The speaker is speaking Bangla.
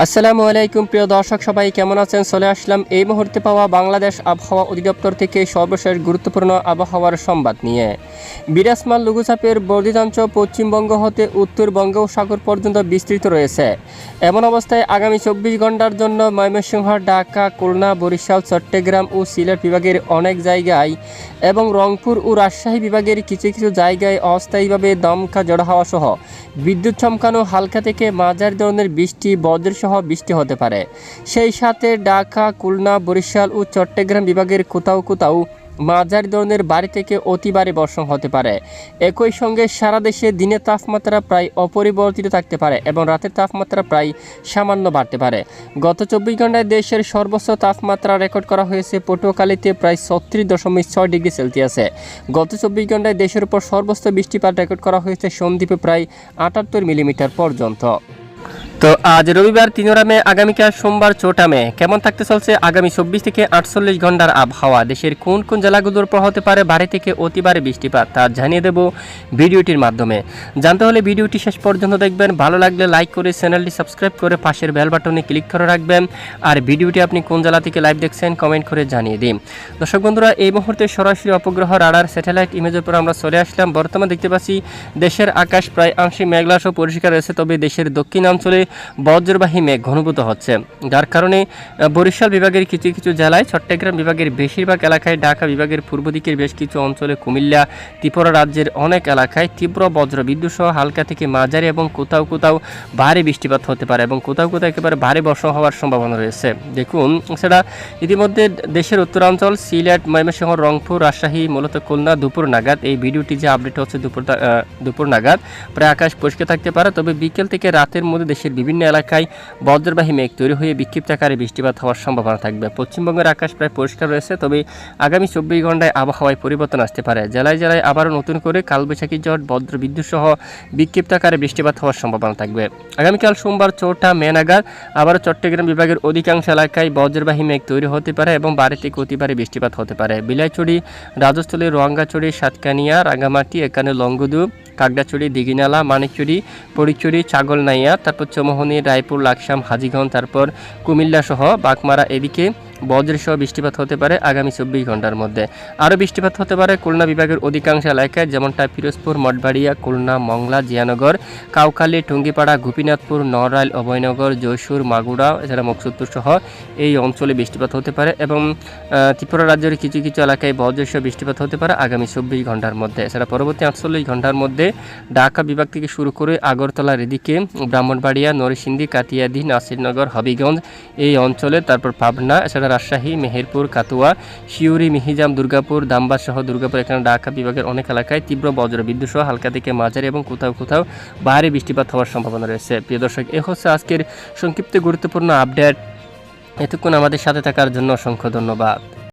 আসসালামু আলাইকুম প্রিয় দর্শক, সবাই কেমন আছেন? চলে আসলাম এই মুহূর্তে পাওয়া বাংলাদেশ আবহাওয়া অধিদপ্তর থেকে সর্বশেষ গুরুত্বপূর্ণ আবহাওয়ার সংবাদ নিয়ে। বিরাজমান লঘুচাপের বর্ধিতাংশ পশ্চিমবঙ্গ হতে উত্তর বঙ্গোপসাগর পর্যন্ত বিস্তৃত রয়েছে। এমন অবস্থায় আগামী 24 ঘন্টার জন্য ময়মনসিংহ, ঢাকা, খুলনা, বরিশাল, চট্টগ্রাম ও সিলেট বিভাগের অনেক জায়গায় এবং রংপুর ও রাজশাহী বিভাগের কিছু কিছু জায়গায় অস্থায়ীভাবে দমকা ঝড়ো হাওয়া সহ বিদ্যুৎ চমকানো হালকা থেকে মাঝারি ধরনের বৃষ্টি, বজ্রসহ বৃষ্টি হতে পারে। সেই সাথে ঢাকা, খুলনা, বরিশাল ও চট্টগ্রাম বিভাগের কোথাও কোথাও মাঝারি ধরনের ভারী থেকে অতি ভারী বর্ষণ হতে পারে। একই সঙ্গে সারা দেশে দিনের তাপমাত্রা প্রায় অপরিবর্তিত থাকতে পারে এবং রাতের তাপমাত্রা প্রায় সামান্য বাড়তে পারে। গত 24 ঘন্টায় দেশের সর্বোচ্চ তাপমাত্রা রেকর্ড করা হয়েছে পটুয়াখালীতে প্রায় 36.6 ডিগ্রি সেলসিয়াসে। গত 24 ঘন্টায় দেশের উপর সর্বোচ্চ বৃষ্টিপাত রেকর্ড করা হয়েছে সন্দ্বীপে প্রায় 78 মিলিমিটার পর্যন্ত। তো আজ রবিবার 13 মে, আগামীকাল সোমবার 4 মে কেমন থাকতে চলছে আগামী 24 থেকে 48 ঘন্টার আবহাওয়া? দেশের কোন কোন জেলাগুলোর উপর হতে পারে ভারী থেকে অতি ভারী বৃষ্টিপাত তা জানিয়ে দেব ভিডিওটির মাধ্যমে। জানতে হলে ভিডিওটি শেষ পর্যন্ত দেখবেন। ভালো লাগলে লাইক করে চ্যানেলটি সাবস্ক্রাইব করে পাশের বেল বাটনে ক্লিক করে রাখবেন। আর ভিডিওটি আপনি কোন জেলা থেকে লাইভ দেখছেন কমেন্ট করে জানিয়ে দিন। দর্শক বন্ধুরা, এই মুহূর্তে সরাসরি উপগ্রহ রাডার স্যাটেলাইট ইমেজের উপর আমরা চলে আসলাম। বর্তমানে দেখতে পাচ্ছি দেশের আকাশ প্রায় আংশিক মেঘলা সহ পরিষ্কার রয়েছে, তবে দেশের দক্ষিণাঞ্চলে বজ্রবাহী মেঘ ঘনীভূত হচ্ছে, যার কারণে বরিশাল বিভাগের কিছু কিছু জেলায়, চট্টগ্রাম বিভাগের বেশিরভাগ এলাকায়, ঢাকা বিভাগের পূর্ব দিকের বেশ কিছু অঞ্চলে, কুমিল্লা, ত্রিপুরা রাজ্যের অনেক এলাকায় তীব্র বজ্র বিদ্যুৎ সহ হালকা থেকে মাঝারি এবং কোথাও কোথাও ভারী বৃষ্টিপাত হতে পারে এবং কোথাও কোথাও একেবারে ভারী বর্ষণ হওয়ার সম্ভাবনা রয়েছে। দেখুন, সেটা ইতিমধ্যে দেশের উত্তরাঞ্চল, সিলেট, ময়মনসিংহ, রংপুর, রাজশাহী, মূলত খুলনা দুপুর নাগাদ, এই ভিডিওটি যে আপডেট হচ্ছে দুপুর নাগাদ প্রায় আকাশ পরিষ্কার থাকতে পারে, তবে বিকেল থেকে রাতের মধ্যে দেশের বিভিন্ন এলাকায় বজ্রবাহী মেঘ তৈরি হয়ে বিক্ষিপ্ত আকারে বৃষ্টিপাত হওয়ার সম্ভাবনা থাকবে। পশ্চিমবঙ্গের আকাশ প্রায় পরিষ্কার রয়েছে, তবে আগামী 24 ঘন্টায় আবহাওয়ায় পরিবর্তন আসতে পারে। জেলায় জেলায় আবারও নতুন করে কালবৈশাখী ঝড়, বজ্র বিদ্যুৎ সহ বিক্ষিপ্ত আকারে বৃষ্টিপাত হওয়ার সম্ভাবনা থাকবে। আগামীকাল সোমবার 4 মে নাগাদ আবারও চট্টগ্রাম বিভাগের অধিকাংশ এলাকায় বজ্রবাহী মেঘ তৈরি হতে পারে এবং ভারী থেকে অতি ভারী বৃষ্টিপাত হতে পারে। বিলাইছড়ি, রাজস্থলী, রোয়াঙ্গাছড়ি, সাতকানিয়া, রাঙ্গামাটি, এখানে লংগদু, কাকড়াছড়ি, দিঘিনালা, মানিকচুরি, পরিচুরি, ছাগলনাইয়া, তারপর চৌমোহনী, রায়পুর, লাকসাম, হাজীগঞ্জ, তারপর কুমিল্লা সহ বাগমারা এদিকে বজ্রসহ বৃষ্টিপাত হতে পারে আগামী 24 ঘন্টার মধ্যে। আরও বৃষ্টিপাত হতে পারে খুলনা বিভাগের অধিকাংশ এলাকায়, যেমনটা পিরোজপুর, মঠবাড়িয়া, খুলনা, মংলা, জিয়ানগর, কাউখালী, টুঙ্গিপাড়া, গোপীনাথপুর, নড়াইল, অভয়নগর, যশোর, মাগুরা, এছাড়া মকসুদপুর সহ এই অঞ্চলে বৃষ্টিপাত হতে পারে এবং ত্রিপুরা রাজ্যের কিছু কিছু এলাকায় বজ্রসহ বৃষ্টিপাত হতে পারে আগামী 24 ঘন্টার মধ্যে। এছাড়া পরবর্তী 48 ঘন্টার মধ্যে ঢাকা বিভাগ থেকে শুরু করে আগরতলার এদিকে, ব্রাহ্মণবাড়িয়া, নরসিংদী, কাতিয়াদি, নাসিরনগর, হবিগঞ্জ এই অঞ্চলে, তারপর পাবনা, এছাড়া রাজশাহী, মেহেরপুর, কাতুয়া, শিউরি, মিহিজাম, দুর্গাপুর, দামবাস সহ দুর্গাপুর, এখানে ঢাকা বিভাগের অনেক এলাকায় তীব্র বজ্র বিদ্যুৎ সহ হালকা থেকে মাঝারি এবং কোথাও কোথাও ভারী বৃষ্টিপাত হওয়ার সম্ভাবনা রয়েছে। প্রিয় দর্শক, এ হচ্ছে আজকের সংক্ষিপ্ত গুরুত্বপূর্ণ আপডেট। এতক্ষণ আমাদের সাথে থাকার জন্য অসংখ্য ধন্যবাদ।